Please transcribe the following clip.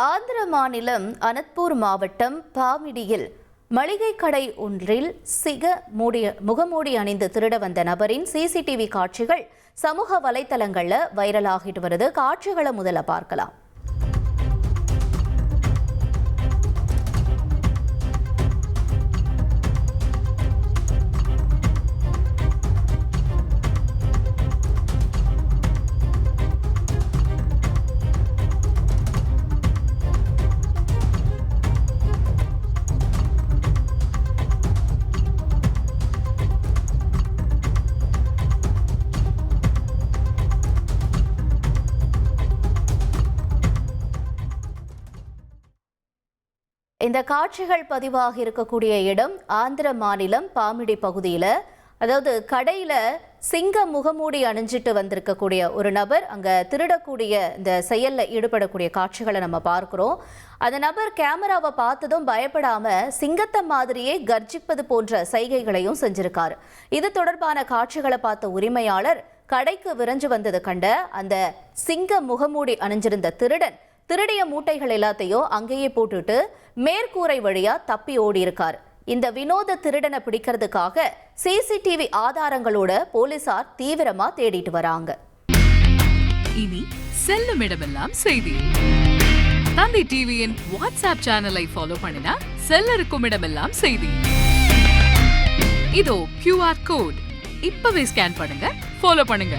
ஆந்திர மாநிலம் அனத்பூர் மாவட்டம் பாமிடியில் மளிகை கடை ஒன்றில் முகமூடி அணிந்து திருட வந்த நபரின் சிசிடிவி காட்சிகள் சமூக வலைதளங்கள்ல வைரலாகிட்டு வருது. காட்சிகளை முதல்ல பார்க்கலாம். இந்த காட்சிகள் பதிவாகி இருக்கக்கூடிய இடம் ஆந்திர மாநிலம் பாமிடி பகுதியில், அதாவது கடையில் சிங்க முகமூடி அணிஞ்சிட்டு வந்திருக்கக்கூடிய ஒரு நபர் அங்கே திருடக்கூடிய இந்த செயலில் ஈடுபடக்கூடிய காட்சிகளை நம்ம பார்க்குறோம். அந்த நபர் கேமராவை பார்த்ததும் பயப்படாம சிங்கத்தை மாதிரியே கர்ஜிப்பது போன்ற சைகைகளையும் செஞ்சிருக்காரு. இது தொடர்பான காட்சிகளை பார்த்த உரிமையாளர் கடைக்கு விரைஞ்சு வந்தது கண்ட அந்த சிங்க முகமூடி அணிஞ்சிருந்த திருடிய மூட்டைகள் எல்லாத்தையும் அங்கேயே போட்டுட்டு மேற்கூரை வழியா தப்பி ஓடி இருக்காரு. இந்த வினோத திருடனை பிடிக்கிறதுக்காக சிசிடிவி ஆதாரங்களோட போலீசார் தீவிரமா தேடிட்டு வராங்க. இனி செல்லும் இடமெல்லாம் செய்தி. தந்தி டிவியின் வாட்ஸ்அப் சேனலை ஃபாலோ பண்ணினா செல்ல இருக்கும் இடமெல்லாம் செய்தி. இதோ QR கோட் இப்பவே ஸ்கேன் பண்ணுங்க, ஃபாலோ பண்ணுங்க.